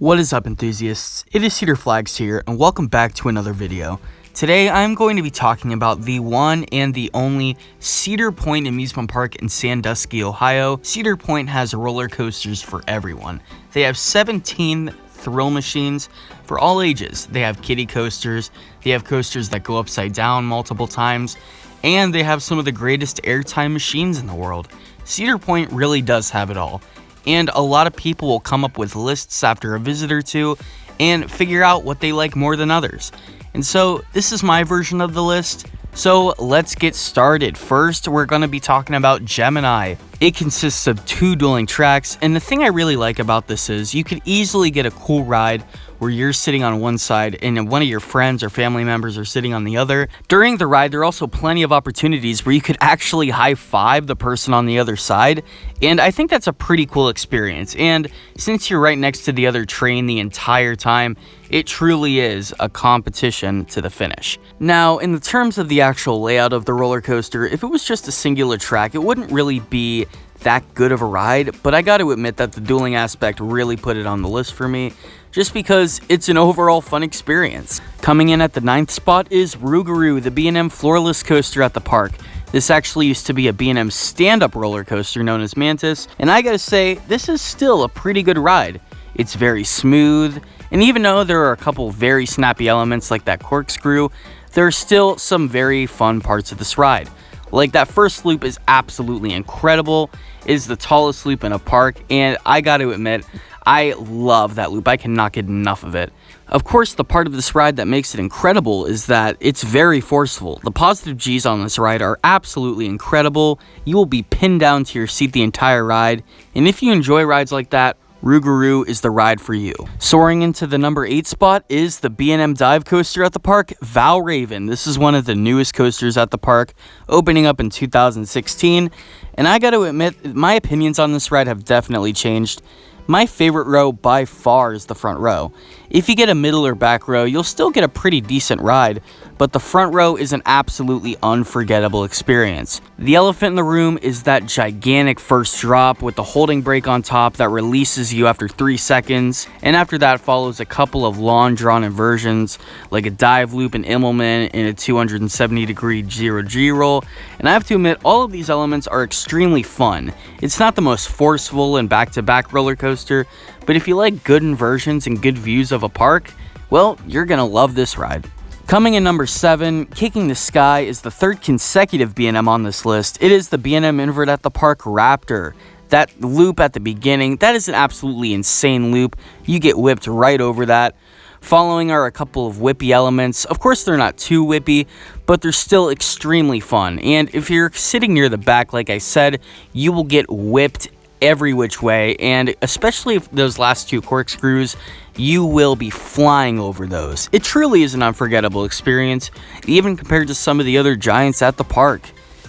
What is up, enthusiasts? It is Cedar Flags here, and welcome back to another video. Today I'm going to be talking about the one and the only Cedar Point Amusement Park in Sandusky, Ohio. Cedar Point has roller coasters for everyone. They have 17 thrill machines for all ages. They have kiddie coasters, they have coasters that go upside down multiple times, and they have some of the greatest airtime machines in the world. Cedar Point really does have it all. And a lot of people will come up with lists after a visit or two and figure out what they like more than others. And so this is my version of the list. So let's get started. First, we're going to be talking about Gemini. It consists of 2 dueling tracks, and the thing I really like about this is you could easily get a cool ride where you're sitting on one side and one of your friends or family members are sitting on the other. During the ride, there are also plenty of opportunities where you could actually high-five the person on the other side, and I think that's a pretty cool experience. And since you're right next to the other train the entire time, it truly is a competition to the finish. Now, in the terms of the actual layout of the roller coaster, if it was just a singular track, it wouldn't really be that good of a ride, but I gotta admit that the dueling aspect really put it on the list for me, just because it's an overall fun experience. Coming in at the 9th spot is Rugaru, the B&M floorless coaster at the park. This actually used to be a B&M stand-up roller coaster known as Mantis, and I gotta say, this is still a pretty good ride. It's very smooth, and even though there are a couple very snappy elements like that corkscrew, there are still some very fun parts of this ride. Like that first loop is absolutely incredible. It is the tallest loop in a park, and I got to admit, I love that loop. I cannot get enough of it. Of course, the part of this ride that makes it incredible is that it's very forceful. The positive G's on this ride are absolutely incredible. You will be pinned down to your seat the entire ride, and if you enjoy rides like that, Rugaru is the ride for you. Soaring into the number 8 spot is the B&M dive coaster at the park, Valraven. This is one of the newest coasters at the park, opening up in 2016. And I gotta admit, my opinions on this ride have definitely changed. My favorite row by far is the front row. If you get a middle or back row, you'll still get a pretty decent ride, but the front row is an absolutely unforgettable experience. The elephant in the room is that gigantic first drop with the holding brake on top that releases you after 3 seconds, and after that follows a couple of long drawn inversions like a dive loop in Immelman and a 270-degree 0G roll. And I have to admit, all of these elements are extremely fun. It's not the most forceful and back-to-back roller coaster, but if you like good inversions and good views of a park, well, you're gonna love this ride. Coming in number 7, Kicking the Sky is the 3rd consecutive B&M on this list. It is the B&M invert at the park, Raptor. That loop at the beginning, that is an absolutely insane loop. You get whipped right over that. Following are a couple of whippy elements. Of course, they're not too whippy, but they're still extremely fun. And if you're sitting near the back, like I said, you will get whipped every which way, and especially if those last 2 corkscrews, you will be flying over those. It truly is an unforgettable experience, even compared to some of the other giants at the park.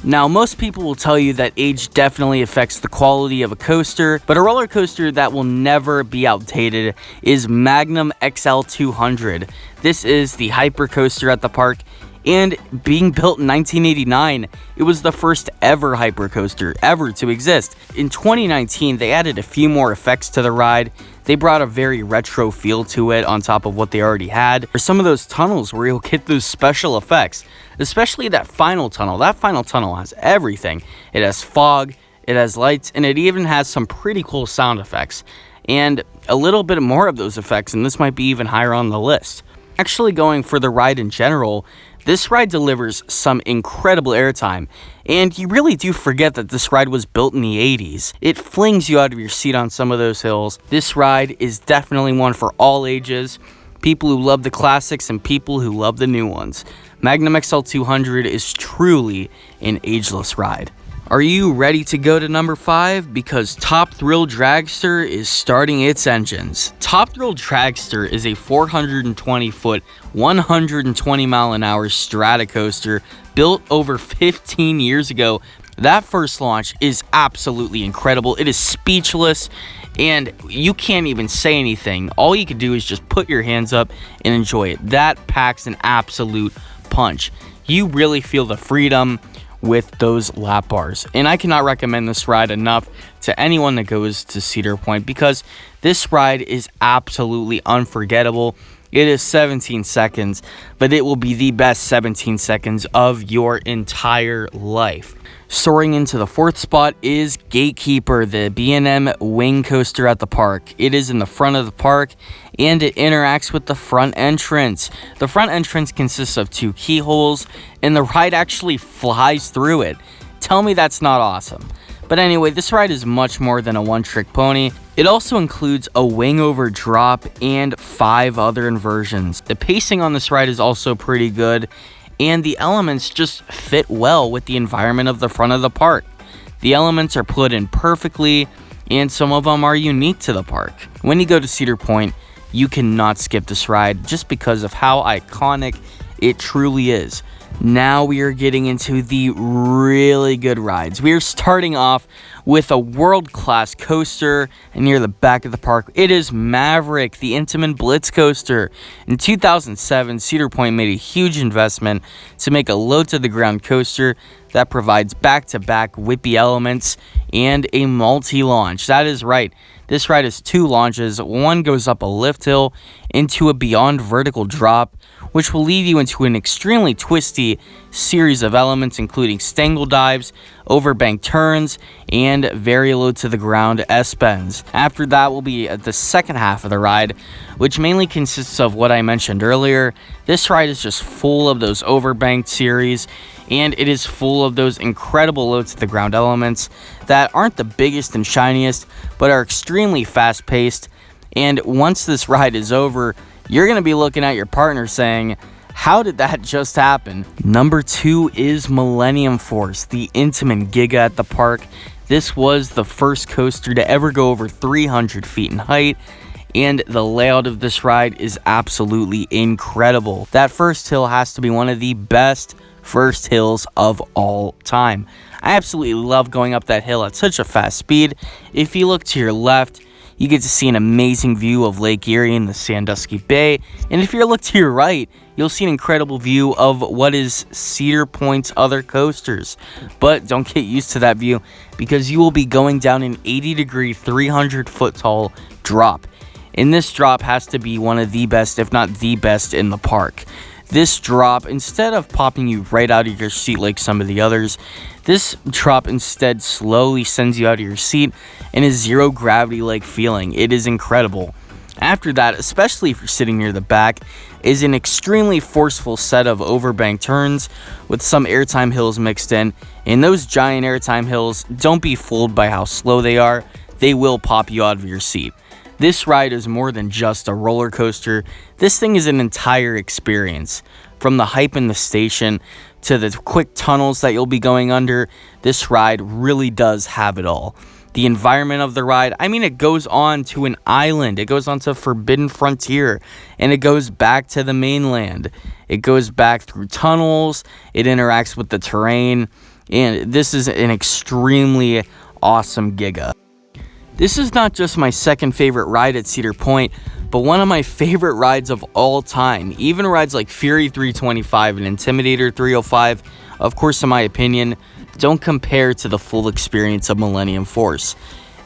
Now, most people will tell you that age definitely affects the quality of a coaster, but a roller coaster that will never be outdated is Magnum XL200. This is the hyper coaster at the park, and being built in 1989, it was the first ever hypercoaster ever to exist. In 2019, they added a few more effects to the ride. They brought a very retro feel to it on top of what they already had. There's some of those tunnels where you'll get those special effects, especially that final tunnel. That final tunnel has everything. It has fog, it has lights, and it even has some pretty cool sound effects. And a little bit more of those effects, and this might be even higher on the list. Actually, going for the ride in general, this ride delivers some incredible airtime, and you really do forget that this ride was built in the 80s. It flings you out of your seat on some of those hills. This ride is definitely one for all ages, people who love the classics and people who love the new ones. Magnum XL200 is truly an ageless ride. Are you ready to go to number 5? Because Top Thrill Dragster is starting its engines. Top Thrill Dragster is a 420-foot, 120-mile-an-hour strata coaster built over 15 years ago. That first launch is absolutely incredible. It is speechless, and you can't even say anything. All you can do is just put your hands up and enjoy it. That packs an absolute punch. You really feel the freedom with those lap bars. And I cannot recommend this ride enough to anyone that goes to Cedar Point, because this ride is absolutely unforgettable. It is 17 seconds, but it will be the best 17 seconds of your entire life. Soaring into the 4th spot is Gatekeeper, the B&M wing coaster at the park. It is in the front of the park, and it interacts with the front entrance. The front entrance consists of 2 keyholes, and the ride actually flies through it. Tell me that's not awesome. But anyway, this ride is much more than a one-trick pony. It also includes a wing-over drop and 5 other inversions. The pacing on this ride is also pretty good, and the elements just fit well with the environment of the front of the park. The elements are put in perfectly, and some of them are unique to the park. When you go to Cedar Point, you cannot skip this ride just because of how iconic it truly is. Now we are getting into the really good rides. We are starting off with a world-class coaster near the back of the park. It is Maverick, the Intamin Blitz coaster. In 2007, Cedar Point made a huge investment to make a low-to-the-ground coaster that provides back-to-back whippy elements and a multi-launch. That is right. This ride has 2 launches. One goes up a lift hill into a beyond vertical drop, which will lead you into an extremely twisty series of elements, including stangle dives, overbank turns, and very low to the ground S-bends. After that will be the second half of the ride, which mainly consists of what I mentioned earlier. This ride is just full of those overbanked series, and it is full of those incredible low to the ground elements that aren't the biggest and shiniest, but are extremely fast paced. And once this ride is over, you're going to be looking at your partner saying, how did that just happen? Number 2 is Millennium Force, the Intamin Giga at the park. This was the first coaster to ever go over 300 feet in height, and the layout of this ride is absolutely incredible. That first hill has to be one of the best first hills of all time. I absolutely love going up that hill at such a fast speed. If you look to your left, you get to see an amazing view of Lake Erie and the Sandusky Bay. And if you look to your right, you'll see an incredible view of what is Cedar Point's other coasters. But don't get used to that view, because you will be going down an 80-degree, 300-foot tall drop. And this drop has to be one of the best, if not the best, in the park. This drop, instead of popping you right out of your seat like some of the others, this drop instead slowly sends you out of your seat in a zero gravity like feeling. It is incredible. After that, especially if you're sitting near the back, is an extremely forceful set of overbank turns with some airtime hills mixed in. And those giant airtime hills, don't be fooled by how slow they are. They will pop you out of your seat. This ride is more than just a roller coaster. This thing is an entire experience. From the hype in the station to the quick tunnels that you'll be going under, this ride really does have it all. The environment of the ride, I mean, it goes on to an island. It goes on to Forbidden Frontier, and it goes back to the mainland. It goes back through tunnels. It interacts with the terrain, and this is an extremely awesome Giga. This is not just my second favorite ride at Cedar Point, but one of my favorite rides of all time. Even rides like Fury 325 and Intimidator 305, of course, in my opinion, don't compare to the full experience of Millennium Force.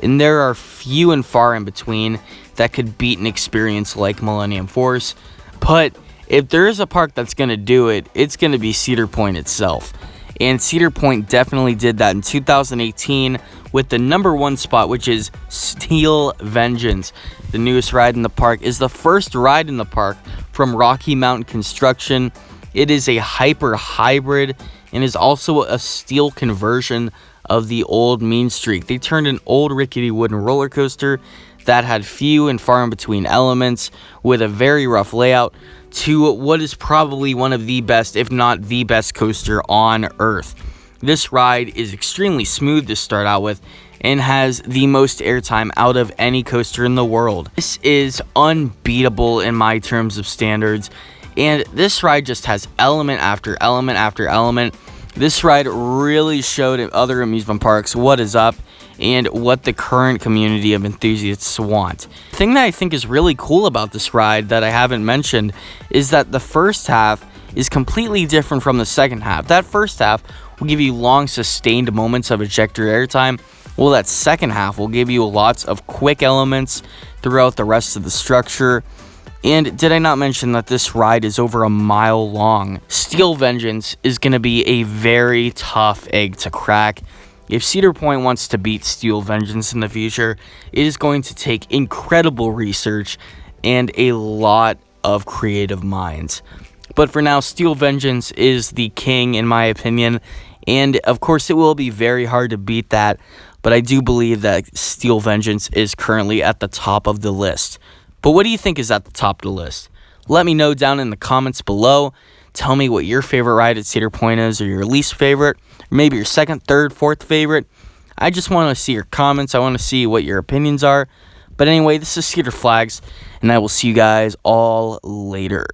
And there are few and far in between that could beat an experience like Millennium Force. But if there is a park that's going to do it, it's going to be Cedar Point itself. And Cedar Point definitely did that in 2018 with the number 1 spot, which is Steel Vengeance. The newest ride in the park is the first ride in the park from Rocky Mountain Construction. It is a hyper hybrid and is also a steel conversion of the old Mean Streak. They turned an old rickety wooden roller coaster that had few and far in between elements with a very rough layout to what is probably one of the best, if not the best coaster on Earth. This ride is extremely smooth to start out with and has the most airtime out of any coaster in the world. This is unbeatable in my terms of standards, and this ride just has element after element after element. This ride really showed other amusement parks what is up and what the current community of enthusiasts want. The thing that I think is really cool about this ride that I haven't mentioned is that the first half is completely different from the second half. That first half will give you long sustained moments of ejector airtime, while that second half will give you lots of quick elements throughout the rest of the structure. And did I not mention that this ride is over a mile long? Steel Vengeance is going to be a very tough egg to crack. If Cedar Point wants to beat Steel Vengeance in the future, it is going to take incredible research and a lot of creative minds. But for now, Steel Vengeance is the king in my opinion, and of course it will be very hard to beat that, but I do believe that Steel Vengeance is currently at the top of the list. But what do you think is at the top of the list? Let me know down in the comments below. Tell me what your favorite ride at Cedar Point is, or your least favorite, or maybe your second, third, fourth favorite. I just want to see your comments. I want to see what your opinions are. But anyway, this is Cedar Flags, and I will see you guys all later.